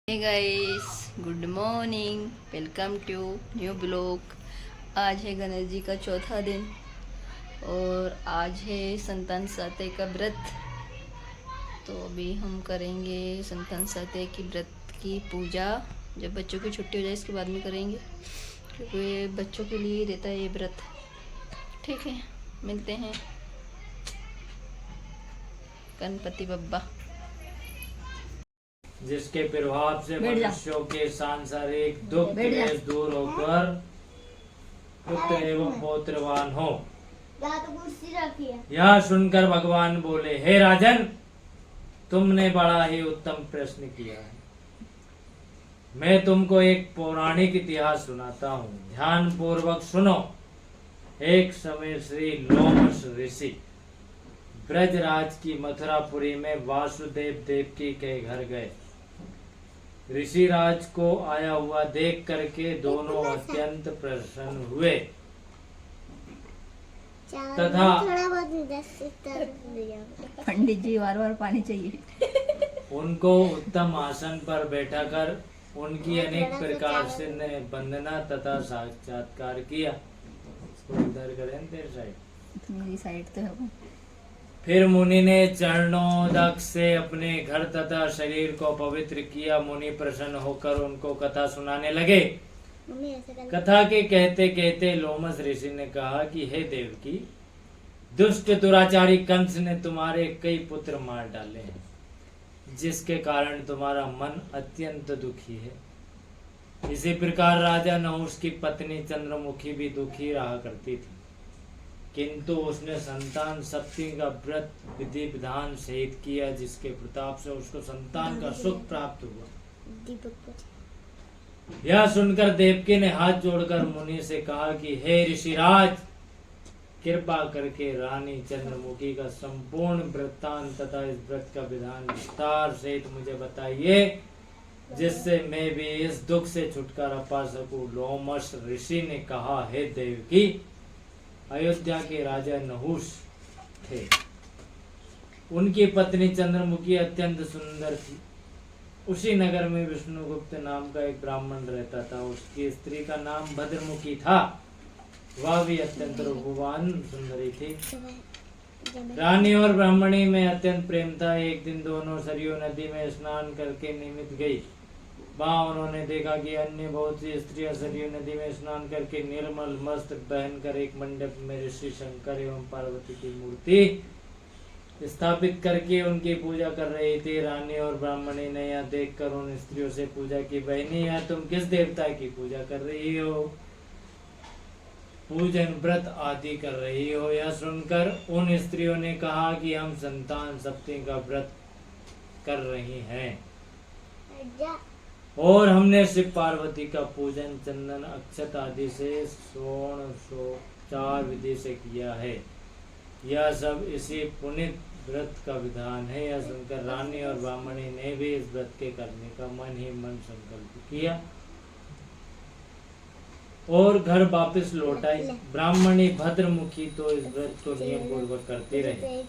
Hey guys, good morning. Welcome to new blog. आज है गणेश जी का चौथा दिन और आज है संतान साते का व्रत। तो अभी हम करेंगे संतान साते की व्रत की पूजा। जब बच्चों की छुट्टी हो जाए इसके बाद में करेंगे, क्योंकि बच्चों के लिए रहता है ये व्रत। ठीक है, मिलते हैं गणपति बप्पा। जिसके प्रभाव से मनुष्यों के सांसारिक दुख क्लेश दूर होकर पुत्र एवं पौत्रवान हो। यह सुनकर भगवान बोले, हे राजन, तुमने बड़ा ही उत्तम प्रश्न किया है। मैं तुमको एक पौराणिक इतिहास सुनाता हूँ, ध्यान पूर्वक सुनो। एक समय श्री लोमश ऋषि ब्रजराज की मथुरापुरी में वासुदेव देवकी के घर गए। ऋषिराज को आया हुआ देख करके दोनों अत्यंत प्रसन्न हुए तथा पंडित जी बार बार पानी चाहिए। उनको उत्तम आसन पर बैठाकर उनकी अनेक प्रकार से वंदना तथा साक्षात्कार किया। इधर करें तेरे साइड, मेरी साइड तो है। फिर मुनि ने चरणोदक से अपने घर तथा शरीर को पवित्र किया। मुनि प्रसन्न होकर उनको कथा सुनाने लगे। कथा के कहते कहते लोमस ऋषि ने कहा कि हे देवकी, दुष्ट दुराचारी कंस ने तुम्हारे कई पुत्र मार डाले हैं, जिसके कारण तुम्हारा मन अत्यंत दुखी है। इसी प्रकार राजा नहुष की पत्नी चंद्रमुखी भी दुखी रहा करती थी, किंतु उसने संतान सप्ती का व्रत विधि विधान सहित किया, जिसके प्रताप से उसको संतान का सुख प्राप्त हुआ। यह सुनकर देवकी ने हाथ जोड़कर मुनि से कहा कि हे ऋषिराज, कृपा करके रानी चंद्रमुखी का संपूर्ण वृत्तांत तथा इस व्रत का विधान विस्तार सहित मुझे बताइए, जिससे मैं भी इस दुख से छुटकारा पा सकूं। लोमश ऋषि ने कहा, हे देवकी, अयोध्या के राजा नहुष थे। उनकी पत्नी चंद्रमुखी अत्यंत सुंदर थी। उसी नगर में विष्णुगुप्त नाम का एक ब्राह्मण रहता था। उसकी स्त्री का नाम भद्रमुखी था। वह भी अत्यंत रूपवान सुंदरी थी। रानी और ब्राह्मणी में अत्यंत प्रेम था। एक दिन दोनों सरयू नदी में स्नान करके निमित्त गई। वहां उन्होंने देखा कि अन्य बहुत सी स्त्रियां सरयू नदी में स्नान करके निर्मल मस्तक पहन कर एक मंडप में ऋषि शंकर एवं पार्वती की मूर्ति स्थापित करके उनकी पूजा कर रही थी। रानी और ब्राह्मणी ने यह देखकर उन स्त्रियों से पूछा कि बहनी, यह तुम किस देवता की पूजा कर रही हो, पूजन व्रत आदि कर रही हो? यह सुनकर उन स्त्रियों ने कहा कि हम संतान सप्ती का व्रत कर रही हैं और हमने शिव पार्वती का पूजन चंदन अक्षत आदि से षोडशोपचार विधि से किया है। यह सब इसी पुनित व्रत का विधान है। यह सुनकर रानी और ब्राह्मणी ने भी इस व्रत के करने का मन ही मन संकल्प किया और घर वापस लौट आई। ब्राह्मणी भद्रमुखी तो इस व्रत को नियम पूर्वक करती रही,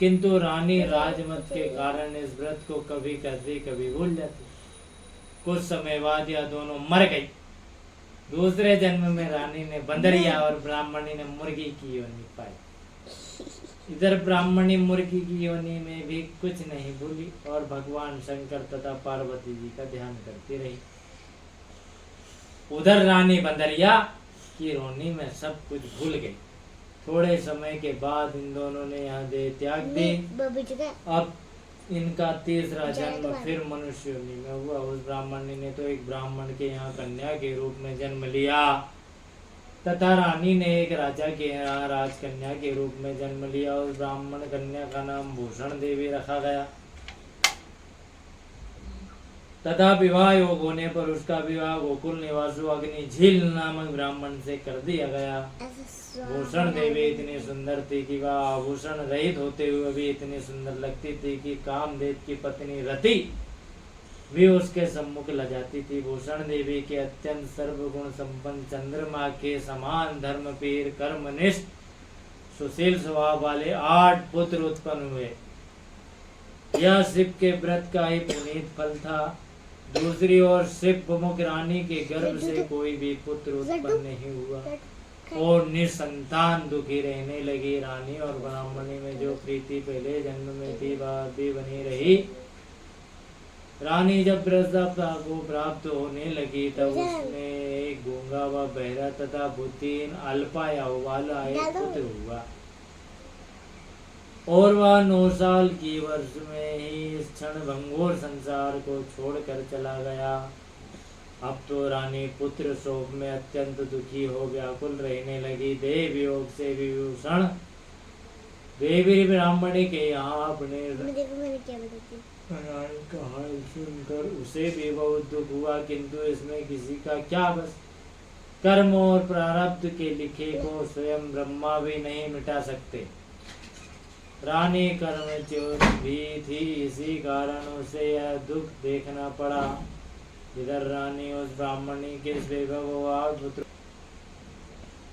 किंतु रानी राजमत के कारण इस व्रत को कभी करती कभी भूल जाती। कुछ समय बाद यह दोनों मर गई। दूसरे जन्म में रानी ने बंदरिया और ब्राह्मणी ने मुर्गी की योनि पाई। इधर ब्राह्मणी मुर्गी की योनि में भी कुछ नहीं भूली और भगवान शंकर तथा पार्वती जी का ध्यान करती रही। उधर रानी बंदरिया की योनि में सब कुछ भूल गई। थोड़े समय के बाद इन दोनों ने यहाँ देह त्याग दी। अब इनका तीसरा जन्म फिर मनुष्य योनि में हुआ। उस ब्राह्मणी ने तो एक ब्राह्मण के यहाँ कन्या के रूप में जन्म लिया तथा रानी ने एक राजा के यहाँ राजकन्या के रूप में जन्म लिया। उस ब्राह्मण कन्या का नाम भूषण देवी रखा गया तथा विवाह योग होने पर उसका विवाह गोकुल निवासु अग्नि झील नामक ब्राह्मण से कर दिया गया। भूषण देवी इतनी सुंदर थी कि वह आभूषण रहित होते हुए भी इतनी सुंदर लगती थी कि कामदेव की पत्नी रति भी उसके सम्मुख लजाती थी। भूषण देवी के अत्यंत सर्वगुण संपन्न चंद्रमा के समान धर्मवीर कर्मनिष्ठ सुशील स्वभाव वाले 8 पुत्र उत्पन्न हुए। यह शिव के व्रत का ही पुनीत फल था। दूसरी ओर शिव प्रमुख रानी के गर्भ से कोई भी पुत्र उत्पन्न नहीं हुआ और निसंतान दुखी रहने लगी। रानी और ब्राह्मणी में जो प्रीति पहले जन्म में थी वह भी बनी रही। रानी जब वृद्धावस्था को प्राप्त होने लगी तब उसने एक गूंगा व बहरा तथा बुद्धिहीन अल्पायु वाला एक पुत्र हुआ और वह 9 साल की वर्ष में ही इस क्षण भंगुर संसार को छोड़कर चला गया। अब तो रानी पुत्र शोक में अत्यंत दुखी हो व्याकुल रहने लगी। देव योग से विभूषण देवी ब्राह्मणी के यहाँ अपने रानी का हाल सुनकर उसे भी बहुत दुख हुआ, किंतु इसमें किसी का क्या बस। कर्म और प्रारब्ध के लिखे को स्वयं ब्रह्मा भी नहीं मिटा सकते। रानी कर्मचोर भी थी, इसी कारण उसे यह दुख देखना पड़ा। इधर रानी उस ब्राह्मणी के पुत्र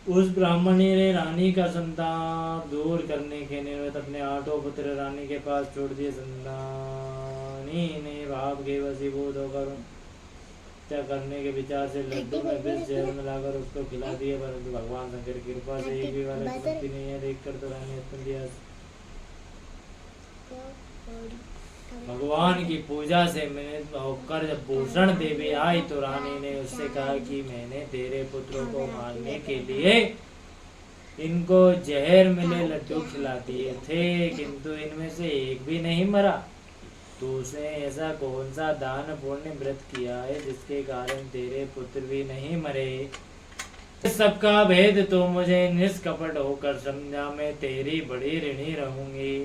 उस ब्राह्मणी ने रानी का संतान दूर करने के निमित्त अपने 8 पुत्र रानी के पास छोड़ दिए। संतानी ने भाव के वशीभूत होकर हत्या करने के विचार से लड्डू में विष जहर मिलाकर उसको खिला दिया, परंतु भगवान शंकर की कृपा से एक भी वाला संपत्ति नहीं है। देखकर तो रानी अत्यंत भगवान की पूजा से मैंने होकर जब भूषण देवी आई तो रानी ने उससे कहा कि मैंने तेरे पुत्रों को मारने के लिए इनको जहर मिले लड्डू खिला दिए थे, किंतु इनमें से एक भी नहीं मरा। तो उसने ऐसा कौन सा दान पुण्य व्रत किया है जिसके कारण तेरे पुत्र भी नहीं मरे? इस सबका भेद तो मुझे निष्कपट होकर समझा। मैं तेरी बड़ी ऋणी रहूंगी।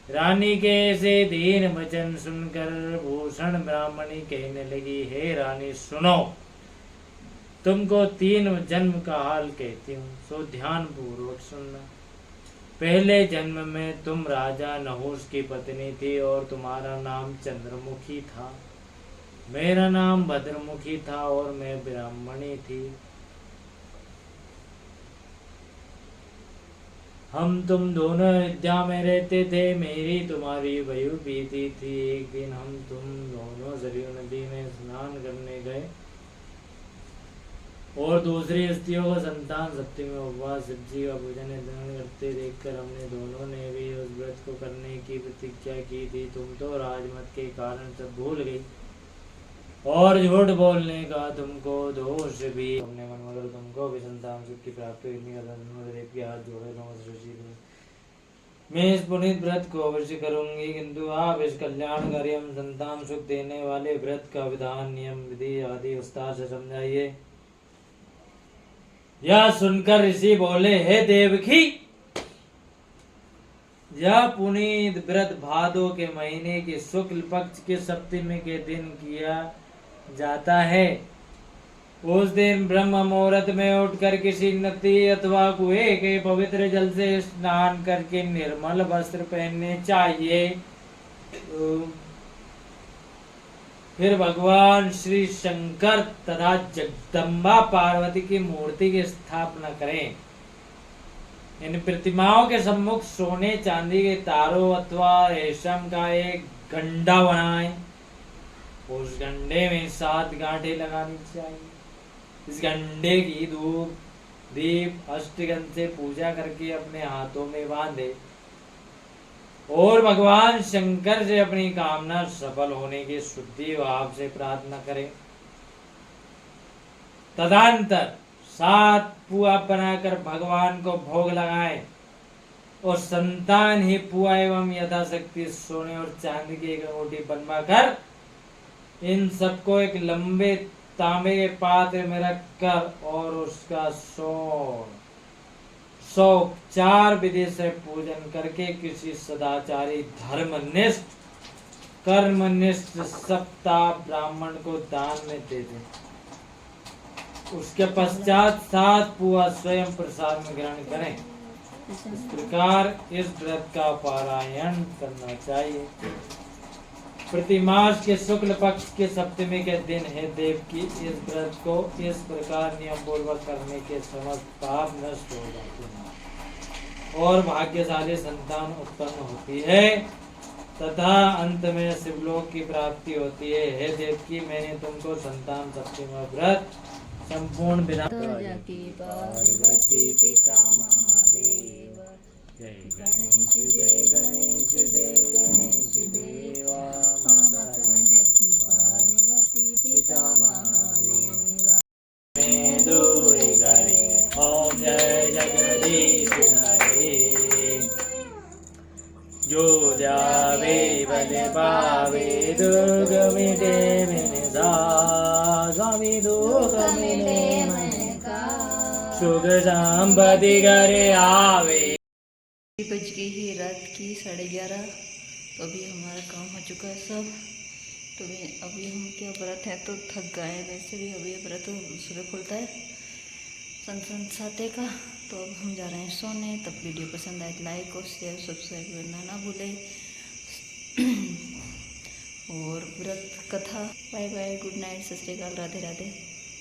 रानी के ऐसे दीन वचन सुनकर भूषण ब्राह्मणी कहने लगी, हे रानी सुनो, तुमको 3 जन्म का हाल कहती हूँ, सो ध्यान पूर्वक सुनना। पहले जन्म में तुम राजा नहुष की पत्नी थी और तुम्हारा नाम चंद्रमुखी था। मेरा नाम भद्रमुखी था और मैं ब्राह्मणी थी। हम तुम दोनों अयोध्या में रहते थे। मेरी तुम्हारी वयु बीती थी। एक दिन हम तुम दोनों सरयू नदी में स्नान करने गए और दूसरी स्त्रियों को संतान सप्तमी में उपवास शिव जी का पूजन ग्रहण करते देखकर हमने दोनों ने भी उस व्रत को करने की प्रतिज्ञा की थी। तुम तो राजमत के कारण सब भूल गई और झूठ बोलने का तुमको दोष भी हमने मन मगर तुमको भी संतान सुख की प्राप्ति के हाथ जोड़े मैं इस पुनीत व्रत को अवश्य करूंगी, किंतु आप इस कल्याणकारी एवं संतान सुख देने वाले व्रत का विधान नियम विधि आदि विस्तार से समझाइए। यह सुनकर ऋषि बोले, हे देवकी, यह पुनीत व्रत भादो के महीने के शुक्ल पक्ष के सप्तमी के दिन किया जाता है। उस दिन ब्रह्म मुहूर्त में उठकर किसी नदी अथवा कुएं के पवित्र जल से स्नान करके निर्मल वस्त्र पहनने चाहिए। फिर भगवान श्री शंकर तथा जगदम्बा पार्वती की मूर्ति की स्थापना करें। इन प्रतिमाओं के सम्मुख सोने चांदी के तारों अथवा रेशम का एक गंडा बनाएं। उस गंडे में 7 गांठें लगानी चाहिए। इस गंडे की धूप दीप अष्टगंध से पूजा करके अपने हाथों में बांधे और भगवान शंकर से अपनी कामना सफल होने की शुद्धि भाव से प्रार्थना करें। तदंतर 7 पुआ बनाकर भगवान को भोग लगाएं और संतान ही पुआ एवं यथाशक्ति सोने और चांदी की एक अंगूठी बनवा कर इन सबको एक लंबे तांबे के पात्र में रखकर और उसका 104 विधि से पूजन करके किसी सदाचारी धर्मनिष्ठ कर्मनिष्ठ सप्ताह ब्राह्मण को दान में दे दे। उसके पश्चात 7 पुआ स्वयं प्रसाद में ग्रहण करें। इस प्रकार इस व्रत का पारायण करना चाहिए। प्रतिमास के शुक्ल पक्ष के सप्तमी के दिन है देव की इस व्रत को इस प्रकार नियम पूर्वक करने के समस्त पाप नष्ट हो जाते हैं और भाग्यशाली संतान उत्पन्न होती है। तथा अंत में शिवलोक की प्राप्ति होती है। हे देवकी, मैंने तुमको संतान सप्तमी व्रत संपूर्ण विधान जाकी पार्वती पिता महादेव जय गणेश जय गणेश जय गणेश देवा माता जाकी पार्वती पिता महादेवा में दूरे गणे ओम जय जगदीश हरे। जो जावे बल पावे दुर्ग मिटे मन का स्वामी दुख मिटे मन का सुख संपत्ति करे आवे। बज गई है रात की 11:30। तो अभी हमारा काम हो चुका है सब। तो अभी हम क्या व्रत है तो थक गए हैं। वैसे भी अभी व्रत सुबह खुलता है सन 7 का। तो अब हम जा रहे हैं सोने। तब वीडियो पसंद आए तो लाइक और शेयर सब्सक्राइब करना ना भूलें। और व्रत कथा। बाय बाय, गुड नाइट, सत श्री अकाल, राधे राधे।